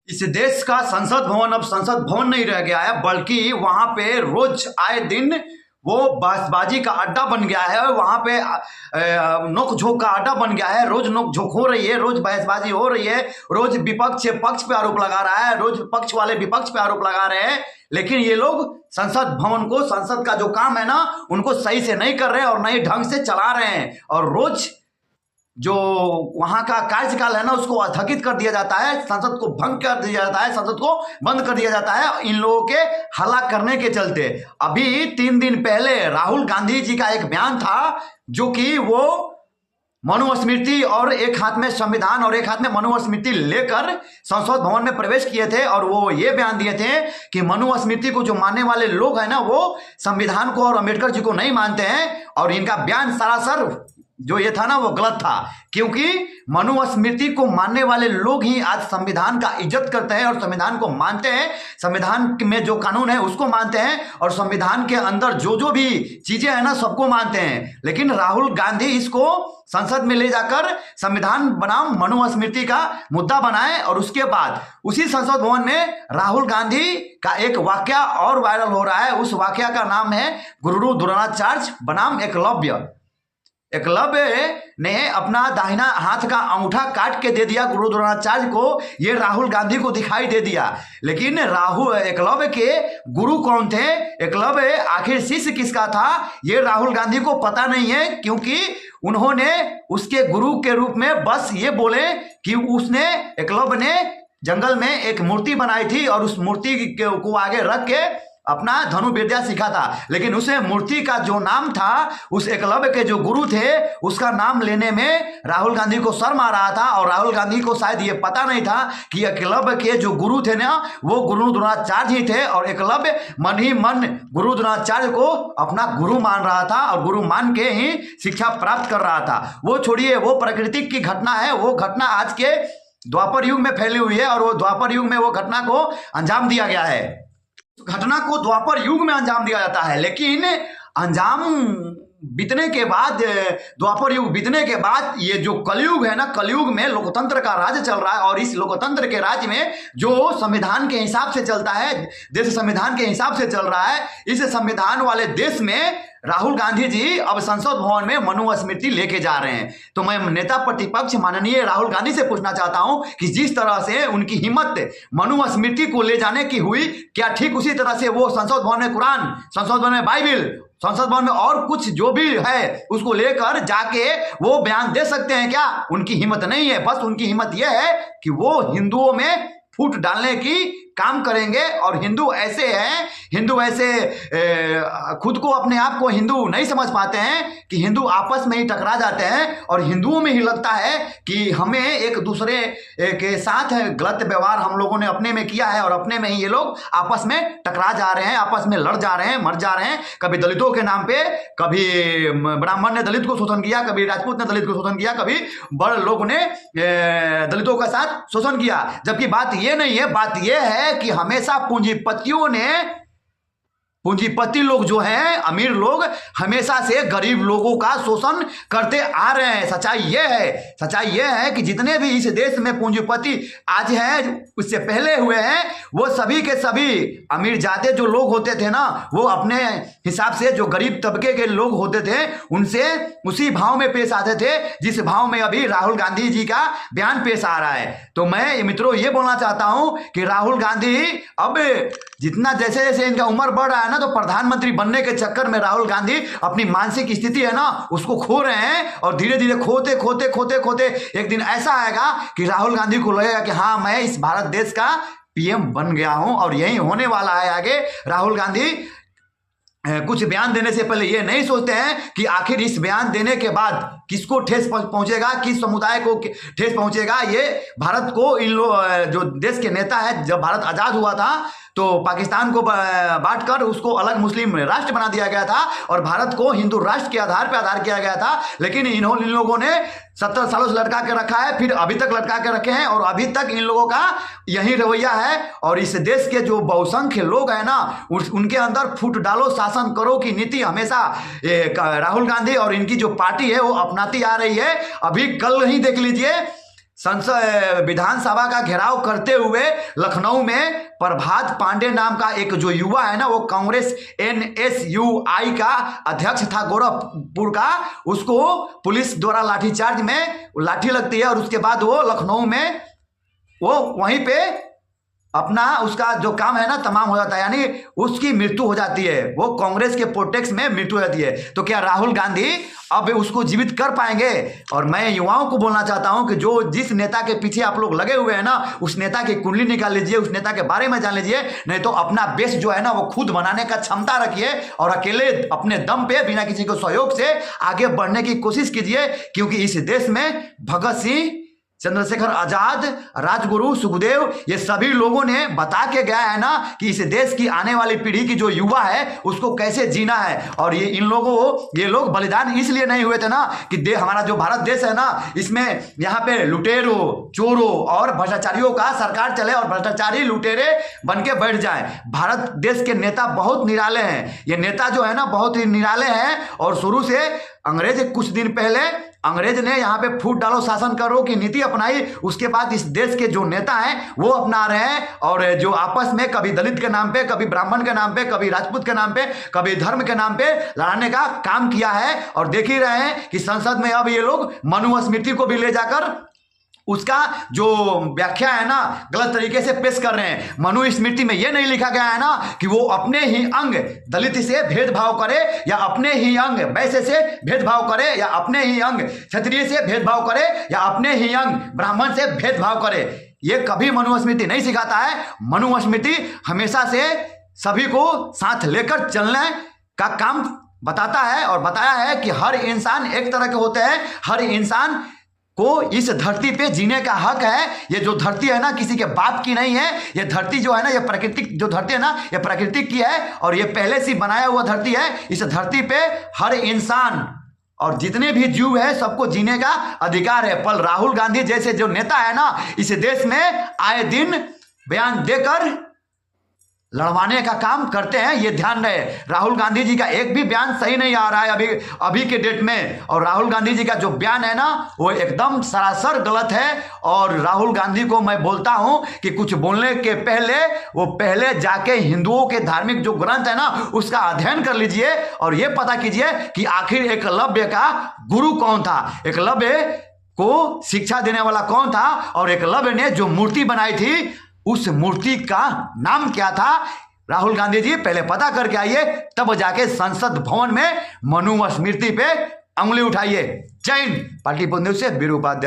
इस देश का संसद भवन अब संसद भवन नहीं रह गया है, बल्कि वहां पे रोज आए दिन वो बहसबाजी का अड्डा बन गया है। वहां पे नोक झोंक का अड्डा बन गया है। रोज नोक झोंक हो रही है, रोज बहसबाजी हो रही है, रोज विपक्ष पक्ष पे आरोप लगा रहा है, रोज पक्ष वाले विपक्ष पे आरोप लगा रहे हैं। लेकिन ये लोग संसद भवन को, संसद का जो काम है ना, उनको सही से नहीं कर रहे हैं और नए ढंग से चला रहे हैं। और रोज जो वहां का कार्यकाल है ना, उसको स्थगित कर दिया जाता है, संसद को भंग कर दिया जाता है, संसद को बंद कर दिया जाता है इन लोगों के हल्ला करने के चलते। अभी 3 दिन पहले राहुल गांधी जी का एक बयान था, जो कि वो मनुस्मृति और एक हाथ में संविधान और एक हाथ में मनुस्मृति लेकर संसद भवन में प्रवेश किए थे। और वो ये बयान दिए थे कि मनुस्मृति को जो मानने वाले लोग हैं ना, वो संविधान को और अंबेडकर जी को नहीं मानते हैं। और इनका बयान सरासर जो ये था ना, वो गलत था, क्योंकि मनुस्मृति को मानने वाले लोग ही आज संविधान का इज्जत करते हैं और संविधान को मानते हैं, संविधान में जो कानून है उसको मानते हैं, और संविधान के अंदर जो जो भी चीजें हैं ना, सबको मानते हैं। लेकिन राहुल गांधी इसको संसद में ले जाकर संविधान बनाम मनुस्मृति का मुद्दा बनाए, और उसके बाद उसी संसद भवन में राहुल गांधी का एक वाक्या और वायरल हो रहा है। उस वाक्या का नाम है गुरु द्रोणाचार्य बनाम एकलव्य। एकलव्य ने अपना दाहिना हाथ का अंगूठा काट के दे दिया गुरु द्रोणाचार्य को, ये राहुल गांधी को दिखाई दे दिया। लेकिन एकलव्य के गुरु कौन थे, एकलव्य आखिर शिष्य किसका था, ये राहुल गांधी को पता नहीं है, क्योंकि उन्होंने उसके गुरु के रूप में बस ये बोले कि एकलव्य ने जंगल में एक मूर्ति बनाई थी और उस मूर्ति को आगे रख के अपना धनु विद्या सीखा था। लेकिन उसे मूर्ति का जो नाम था, उस एकलव्य के जो गुरु थे, उसका नाम लेने में राहुल गांधी को शर्म आ रहा था। और राहुल गांधी को शायद ये पता नहीं था कि एकलव्य के जो गुरु थे ना, वो गुरु द्रोणाचार्य ही थे। और एकलव्य मन ही मन गुरु द्रोणाचार्य को अपना गुरु मान रहा था और गुरु मान के ही शिक्षा प्राप्त कर रहा था। वो छोड़िए, वो प्राकृतिक की घटना है, वो घटना आज के द्वापर युग में फैली हुई है, और वो द्वापर युग में वो घटना को अंजाम दिया गया है। घटना को द्वापर युग में अंजाम दिया जाता है, लेकिन अंजाम बीतने के बाद, द्वापर युग बीतने के बाद, ये जो कलयुग है ना, कलयुग में लोकतंत्र का राज चल रहा है। और इस लोकतंत्र के राज में जो संविधान के हिसाब से चलता है, देश संविधान के हिसाब से चल रहा है, इस संविधान वाले देश में राहुल गांधी जी अब संसद भवन में मनुस्मृति लेके जा रहे हैं। तो मैं नेता प्रतिपक्ष माननीय राहुल गांधी से पूछना चाहता हूं कि जिस तरह से उनकी हिम्मत मनुस्मृति को ले जाने की हुई, क्या ठीक उसी तरह से वो संसद भवन में कुरान, संसद भवन में बाइबिल, संसद भवन में और कुछ जो भी है उसको लेकर जाके वो बयान दे सकते हैं क्या? उनकी हिम्मत नहीं है। बस उनकी हिम्मत यह है कि वो हिंदुओं में फूट डालने की काम करेंगे। और हिंदू ऐसे हैं, हिंदू ऐसे खुद को, अपने आप को हिंदू नहीं समझ पाते हैं कि हिंदू आपस में ही टकरा जाते हैं। और हिंदुओं में ही लगता है कि हमें एक दूसरे के साथ गलत व्यवहार हम लोगों ने अपने में किया है, और अपने में ही ये लोग आपस में टकरा जा रहे हैं, आपस में लड़ जा रहे हैं, मर जा रहे हैं। कभी दलितों के नाम पे, कभी ब्राह्मण ने दलित को शोषण किया, कभी राजपूत ने दलित को शोषण किया, कभी बड़े लोग ने दलितों के साथ शोषण किया। जबकि बात ये नहीं है, बात ये है कि हमेशा पूंजीपतियों ने, पूंजीपति लोग जो हैं, अमीर लोग, हमेशा से गरीब लोगों का शोषण करते आ रहे हैं। सच्चाई यह है कि जितने भी इस देश में पूंजीपति आज हैं, उससे पहले हुए हैं, वो सभी के सभी अमीर जाते जो लोग होते थे ना, वो अपने हिसाब से जो गरीब तबके के लोग होते थे, उनसे उसी भाव में पेश आते थे जिस भाव में अभी राहुल गांधी जी का बयान पेश आ रहा है। तो मैं मित्रों ये बोलना चाहता हूं कि राहुल गांधी अब जितना, जैसे जैसे इनका उम्र बढ़ रहा है ना, तो प्रधानमंत्री बनने के चक्कर में राहुल गांधी अपनी मानसिक स्थिति है ना, उसको खो रहे हैं। और धीरे धीरे खोते खोते खोते खोते एक दिन ऐसा आएगा कि राहुल गांधी को लगेगा कि हाँ, मैं इस भारत देश का पीएम बन गया हूं। और यही होने वाला है आगे। राहुल गांधी कुछ बयान देने से पहले ये नहीं सोचते हैं कि आखिर इस बयान देने के बाद किसको ठेस पहुंचेगा, किस समुदाय को ठेस पहुंचेगा। ये भारत को, इन लोग जो देश के नेता है, जब भारत आजाद हुआ था तो पाकिस्तान को बांटकर उसको अलग मुस्लिम राष्ट्र बना दिया गया था और भारत को हिंदू राष्ट्र के आधार पर आधार किया गया था। लेकिन इन लोगों ने 70 सालों से लटका के रखा है, फिर अभी तक लटका के रखे हैं, और अभी तक इन लोगों का यही रवैया है। और इस देश के जो बहुसंख्य लोग हैं ना, उनके अंदर फूट डालो, शासन करो की नीति हमेशा राहुल गांधी और इनकी जो पार्टी है वो अपनाती आ रही है। अभी कल ही देख लीजिए, संसद विधानसभा का घेराव करते हुए लखनऊ में प्रभात पांडे नाम का एक जो युवा है ना, वो कांग्रेस NSUI का अध्यक्ष था गोरखपुर का, उसको पुलिस द्वारा लाठीचार्ज में लाठी लगती है और उसके बाद वो लखनऊ में वो वहीं पे अपना उसका जो काम है ना तमाम हो जाता है, यानी उसकी मृत्यु हो जाती है, वो कांग्रेस के प्रोटेक्स में मृत्यु हो जाती है। तो क्या राहुल गांधी अब उसको जीवित कर पाएंगे? और मैं युवाओं को बोलना चाहता हूं कि जो जिस नेता के पीछे आप लोग लगे हुए हैं ना, उस नेता की कुंडली निकाल लीजिए, उस नेता के बारे में जान लीजिए, नहीं तो अपना बेस जो है ना वो खुद बनाने का क्षमता रखिए और अकेले अपने दम पे बिना किसी को सहयोग से आगे बढ़ने की कोशिश कीजिए, क्योंकि इस देश में भगत सिंह, चंद्रशेखर आजाद, राजगुरु, सुखदेव, ये सभी लोगों ने बता के गया है ना कि इस देश की आने वाली पीढ़ी की जो युवा है उसको कैसे जीना है। और ये लोग बलिदान इसलिए नहीं हुए थे ना कि हमारा जो भारत देश है ना, इसमें यहाँ पे लुटेरों, चोरों और भ्रष्टाचारियों का सरकार चले और भ्रष्टाचारी लुटेरे बन के बैठ जाए। भारत देश के नेता बहुत निराले हैं, ये नेता जो है ना बहुत ही निराले हैं। और शुरू से अंग्रेज कुछ दिन पहले अंग्रेज ने यहाँ पे फूट डालो शासन करो की नीति अपनाई, उसके बाद इस देश के जो नेता हैं वो अपना रहे हैं और जो आपस में कभी दलित के नाम पे, कभी ब्राह्मण के नाम पे, कभी राजपूत के नाम पे, कभी धर्म के नाम पे लड़ाने का काम किया है। और देख ही रहे हैं कि संसद में अब ये लोग मनुस्मृति को भी ले जाकर उसका जो व्याख्या है ना गलत तरीके से पेश कर रहे हैं। मनुस्मृति में यह नहीं लिखा गया है ना कि वो अपने ही अंग दलित से भेदभाव करे या अपने ही अंग वैश्य से भेदभाव करे या अपने ही अंग क्षत्रिय से भेदभाव करे या अपने ही अंग ब्राह्मण से भेदभाव करे। ये कभी मनुस्मृति नहीं सिखाता है। मनुस्मृति हमेशा से सभी को साथ लेकर चलने का काम बताता है और बताया है कि हर इंसान एक तरह के होते हैं, हर इंसान को इस धरती पे जीने का हक है। ये जो धरती है ना किसी के बाप की नहीं है, ये धरती जो है ना ये प्राकृतिक जो धरती है ना ये प्राकृतिक की है और ये पहले से बनाया हुआ धरती है। इस धरती पे हर इंसान और जितने भी जीव है सबको जीने का अधिकार है। पर राहुल गांधी जैसे जो नेता है ना इस देश में आए दिन बयान देकर लड़वाने का काम करते हैं, ये ध्यान रहे। राहुल गांधी जी का एक भी बयान सही नहीं आ रहा है अभी के डेट में। और राहुल गांधी जी का जो बयान है ना वो एकदम सरासर गलत है। और राहुल गांधी को मैं बोलता हूं कि कुछ बोलने के पहले वो पहले जाके हिंदुओं के धार्मिक जो ग्रंथ है ना उसका अध्ययन कर लीजिए और ये पता कीजिए कि आखिर एकलव्य का गुरु कौन था, एकलव्य को शिक्षा देने वाला कौन था और एकलव्य ने जो मूर्ति बनाई थी उस मूर्ति का नाम क्या था। राहुल गांधी जी पहले पता करके आइए, तब जाके संसद भवन में मनुस्मृति पे उंगली उठाइए। जय हिंद। पाटलिपुत्र न्यूज़ से वीरू उपाध्याय।